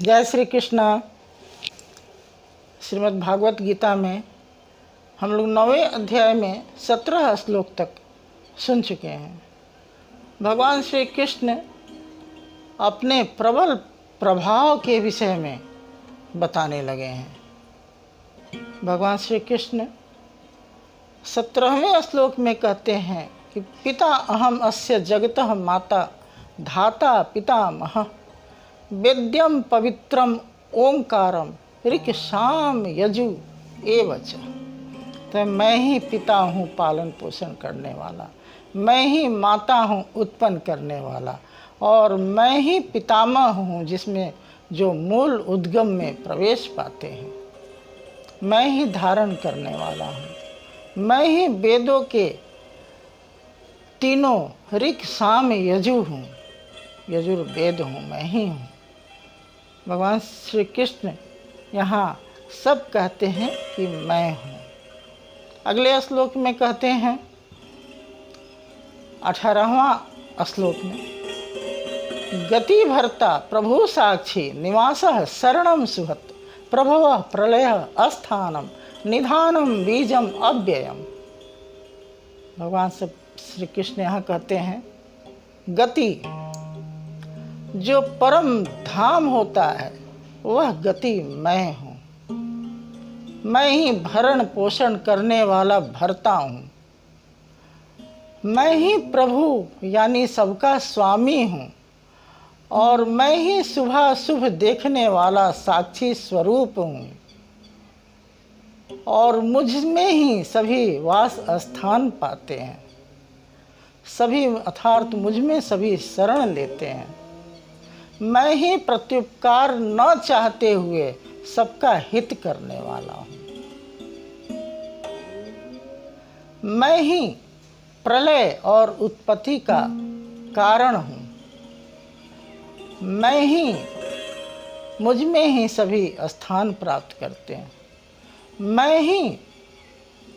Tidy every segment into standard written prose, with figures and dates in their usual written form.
जय श्री कृष्णा। श्रीमद् भागवत गीता में हम लोग 9वें अध्याय में 17 श्लोक तक सुन चुके हैं। भगवान श्री कृष्ण अपने प्रबल प्रभाव के विषय में बताने लगे हैं। भगवान श्री कृष्ण 17वें श्लोक में कहते हैं कि पिता अहम अस्य जगतः माता धाता पितामह वेद्यम पवित्रम ओंकारम ऋक् साम यजु एवच। तो मैं ही पिता हूँ पालन पोषण करने वाला, मैं ही माता हूँ उत्पन्न करने वाला, और मैं ही पितामह हूँ जिसमें जो मूल उद्गम में प्रवेश पाते हैं। मैं ही धारण करने वाला हूँ, मैं ही वेदों के तीनों ऋक् साम यजु हूँ, यजुर्वेद हूँ, मैं ही हूँ। भगवान श्री कृष्ण यहाँ सब कहते हैं कि मैं हूँ। अगले श्लोक में कहते हैं 18वां श्लोक में गति भर्ता प्रभु साक्षी निवासः शरणम सुहत प्रभवः प्रलयः अस्थानम निधानम बीजम अव्ययम। भगवान श्री कृष्ण यहाँ कहते हैं गति, जो परम धाम होता है वह गति मैं हूँ। मैं ही भरण पोषण करने वाला भर्ता हूँ। मैं ही प्रभु यानी सबका स्वामी हूँ, और मैं ही शुभाशुभ देखने वाला साक्षी स्वरूप हूँ, और मुझ में ही सभी वास स्थान पाते हैं। सभी अर्थात मुझ में सभी शरण लेते हैं। मैं ही प्रत्युपकार न चाहते हुए सबका हित करने वाला हूँ। मैं ही प्रलय और उत्पत्ति का कारण हूँ। मैं ही, मुझ में ही सभी स्थान प्राप्त करते हैं। मैं ही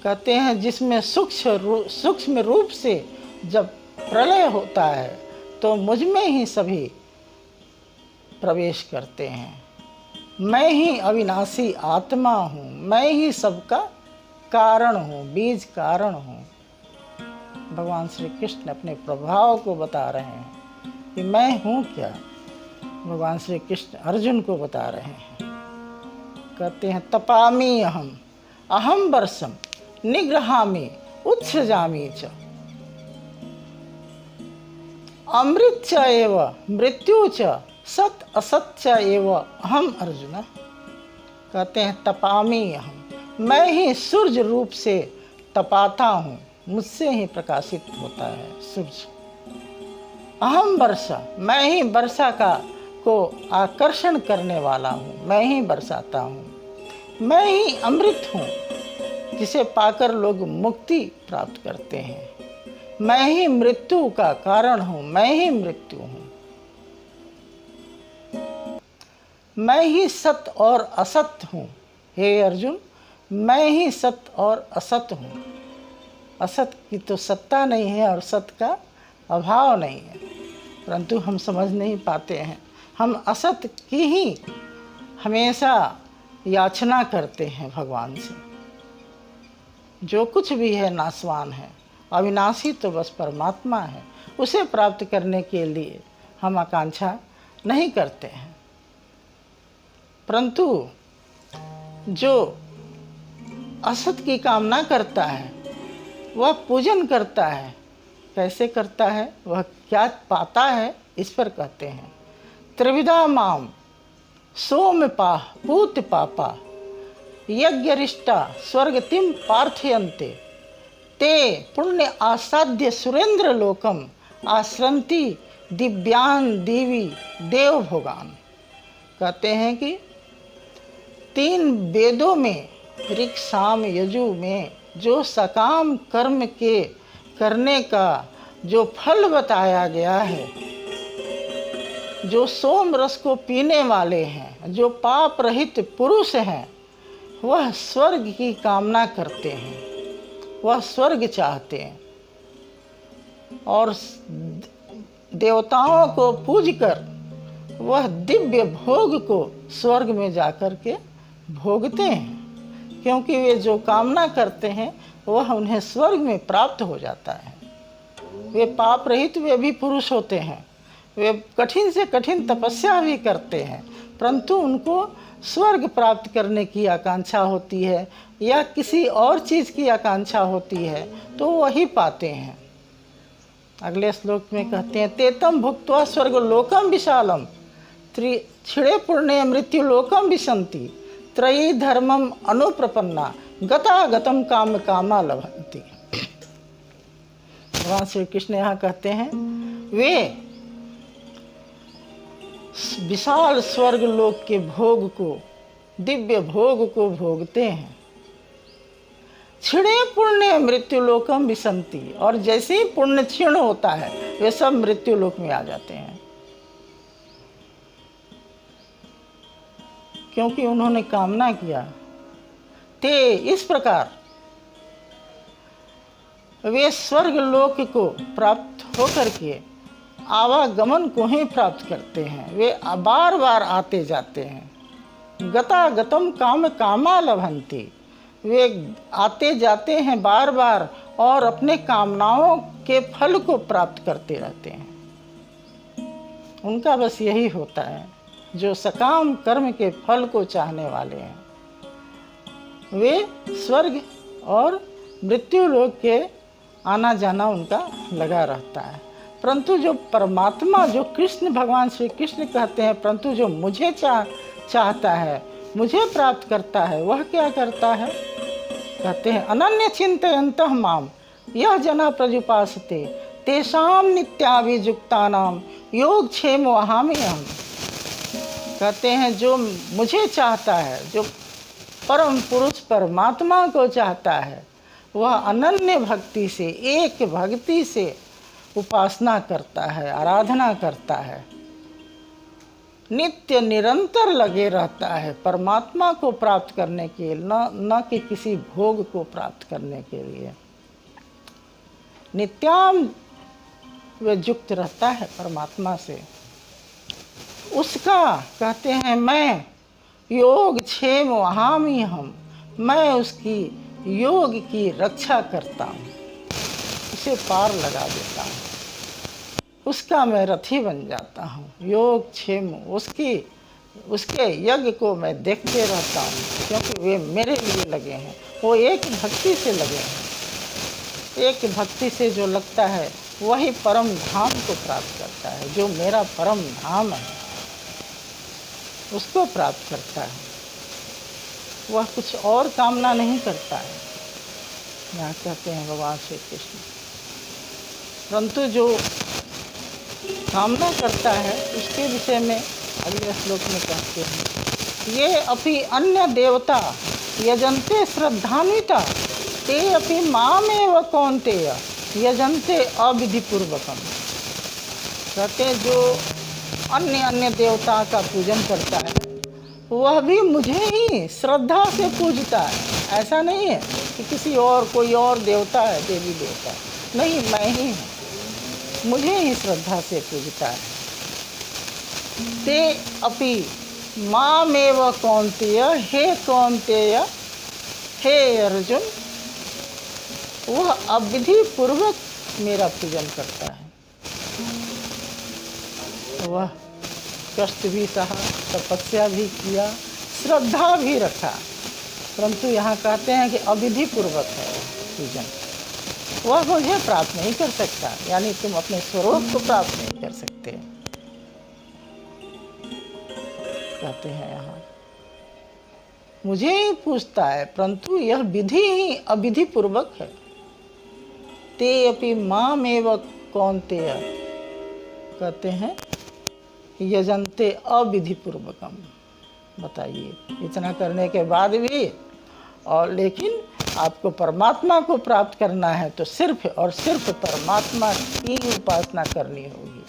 कहते हैं जिसमें सूक्ष्म रूप से जब प्रलय होता है तो मुझ में ही सभी प्रवेश करते हैं। मैं ही अविनाशी आत्मा हूँ, मैं ही सबका कारण हूँ, बीज कारण हूँ। भगवान श्री कृष्ण अपने प्रभाव को बता रहे हैं कि मैं हूँ क्या। भगवान श्री कृष्ण अर्जुन को बता रहे हैं, कहते हैं तपामि अहम अहम वर्षम निग्रहामि उत्सृजामि च अमृत च एव मृत्यु च सत असत च एव अहम अर्जुन। कहते हैं तपामि अहम, मैं ही सूर्य रूप से तपाता हूँ, मुझसे ही प्रकाशित होता है सूर्य। अहम वर्षा, मैं ही वर्षा को आकर्षण करने वाला हूँ, मैं ही बरसाता हूँ। मैं ही अमृत हूँ जिसे पाकर लोग मुक्ति प्राप्त करते हैं। मैं ही मृत्यु का कारण हूँ, मैं ही मृत्यु हूँ। मैं ही सत्य और असत्य हूँ। हे अर्जुन, मैं ही सत्य और असत्य हूँ। असत्य की तो सत्ता नहीं है और सत्य का अभाव नहीं है, परंतु हम समझ नहीं पाते हैं। हम असत्य की ही हमेशा याचना करते हैं भगवान से। जो कुछ भी है नाशवान है, अविनाशी तो बस परमात्मा है। उसे प्राप्त करने के लिए हम आकांक्षा नहीं करते हैं, परंतु जो असत की कामना करता है वह पूजन करता है। कैसे करता है, वह क्या पाता है, इस पर कहते हैं त्रिविधा माम सोमपाह पूत पापा यज्ञरिष्टा स्वर्गतिम पार्थयन्ते ते पुण्य आसाद्य सुरेंद्र लोकम आश्रंति दिव्यान देवी देव भोगान। कहते हैं कि 3 वेदों में ऋक् साम यजु में जो सकाम कर्म के करने का जो फल बताया गया है, जो सोम रस को पीने वाले हैं, जो पाप रहित पुरुष हैं, वह स्वर्ग की कामना करते हैं, वह स्वर्ग चाहते हैं, और देवताओं को पूजकर वह दिव्य भोग को स्वर्ग में जाकर के भोगते हैं, क्योंकि वे जो कामना करते हैं वह उन्हें स्वर्ग में प्राप्त हो जाता है। वे पाप रहित वे भी पुरुष होते हैं, वे कठिन से कठिन तपस्या भी करते हैं, परंतु उनको स्वर्ग प्राप्त करने की आकांक्षा होती है या किसी और चीज़ की आकांक्षा होती है तो वही पाते हैं। अगले श्लोक में कहते हैं, तेतम भुक्त्वा स्वर्गलोकम विशालम क्षिणे पुण्य मृत्युलोकम विशन्ति त्रयी धर्मम अनुप्रपन्ना गता गतम काम कामा लभंती। भगवान श्री कृष्ण यहाँ कहते हैं, वे विशाल स्वर्ग लोक के भोग को, दिव्य भोग को भोगते हैं। क्षीणे पुण्य मृत्यु लोकम विशन्ति, और जैसे ही पुण्य क्षीण होता है वे सब मृत्यु लोक में आ जाते हैं, क्योंकि उन्होंने कामना किया। ते इस प्रकार वे स्वर्ग लोक को प्राप्त होकर के आवागमन को ही प्राप्त करते हैं। वे बार बार आते जाते हैं। गता गतम काम कामा लभंती, वे आते जाते हैं बार बार और अपने कामनाओं के फल को प्राप्त करते रहते हैं। उनका बस यही होता है, जो सकाम कर्म के फल को चाहने वाले हैं वे स्वर्ग और मृत्यु लोक के आना जाना उनका लगा रहता है। परंतु जो परमात्मा, जो कृष्ण, भगवान श्री कृष्ण कहते हैं, परंतु जो मुझे चाहता है, मुझे प्राप्त करता है, वह क्या करता है? कहते हैं, अनन्य चिंतयन्तः माम यह जना प्रजुपासते तेषाम नित्याभियुक्तानाम योगक्षेम वहामि अहम्। कहते हैं, जो मुझे चाहता है, जो परम पुरुष परमात्मा को चाहता है, वह अनन्य भक्ति से, एक भक्ति से उपासना करता है, आराधना करता है, नित्य निरंतर लगे रहता है परमात्मा को प्राप्त करने के लिए, न कि किसी भोग को प्राप्त करने के लिए। नित्याम वे युक्त रहता है परमात्मा से। उसका कहते हैं, मैं योग क्षेम वहामि हम, मैं उसकी योग की रक्षा करता हूँ, उसे पार लगा देता हूँ, उसका मैं रथी बन जाता हूँ। योग क्षेम, उसके यज्ञ को मैं देखते रहता हूँ, क्योंकि वे मेरे लिए लगे हैं। वो एक भक्ति से लगे हैं। एक भक्ति से जो लगता है वही परम धाम को प्राप्त करता है। जो मेरा परम धाम है उसको प्राप्त करता है, वह कुछ और कामना नहीं करता है। यहाँ कहते हैं भगवान श्री कृष्ण, परंतु जो कामना करता है उसके विषय में अगले श्लोक में कहते हैं, ये अपि अन्य देवता यजन्ते श्रद्धान्विता ते अपि मामेव कौन्तेय यजन्ते अविधिपूर्वकम। कहते हैं, जो अन्य देवता का पूजन करता है वह भी मुझे ही श्रद्धा से पूजता है। ऐसा नहीं है कि किसी और, कोई और देवता है, देवी देवता, नहीं, मैं ही हूँ, मुझे ही श्रद्धा से पूजता है। ते अपि मामेव कौन्तेय, हे कौन्तेय, हे अर्जुन, वह अविधि पूर्वक मेरा पूजन करता है। वह कष्ट भी सहा, तपस्या भी किया, श्रद्धा भी रखा, परंतु यहाँ कहते हैं कि अविधि पूर्वक है पूजन। वह मुझे प्राप्त नहीं कर सकता, यानी तुम अपने स्वरूप को प्राप्त नहीं कर सकते। कहते हैं यहाँ, मुझे ही पूछता है, परंतु यह विधि ही अविधि पूर्वक है। ते अपि मामेव कौन्तेय, कहते हैं, यजन्ते अविधि पूर्वकम। बताइए, इतना करने के बाद भी, और लेकिन आपको परमात्मा को प्राप्त करना है तो सिर्फ और सिर्फ परमात्मा की उपासना करनी होगी।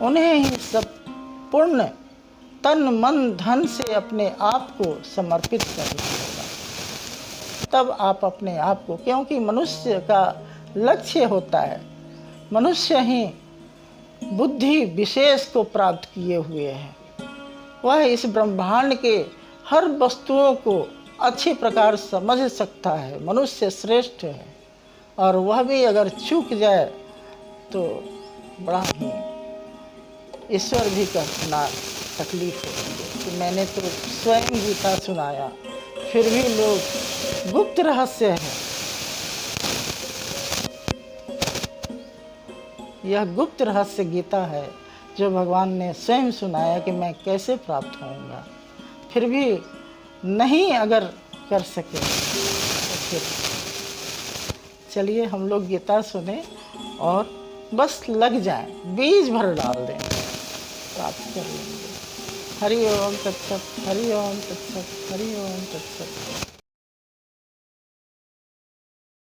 उन्हें ही सब पूर्ण तन मन धन से अपने आप को समर्पित करना होगा, तब आप अपने आप को, क्योंकि मनुष्य का लक्ष्य होता है, मनुष्य ही बुद्धि विशेष को प्राप्त किए हुए है। वह इस ब्रह्मांड के हर वस्तुओं को अच्छी प्रकार समझ सकता है। मनुष्य श्रेष्ठ है, और वह भी अगर चूक जाए तो बड़ा ही ईश्वर भी कहना तकलीफ होगी कि मैंने तो स्वयं गीता सुनाया, फिर भी लोग गुप्त रहस्य है। यह गुप्त रहस्य गीता है जो भगवान ने स्वयं सुनाया कि मैं कैसे प्राप्त होऊंगा, फिर भी नहीं अगर कर सके तो फिर चलिए हम लोग गीता सुने और बस लग जाएं, बीज भर डाल दें, प्राप्त कर लेंगे। हरि ओम तत्सत, हरि ओम तत्सत, हरि ओम तत्सत।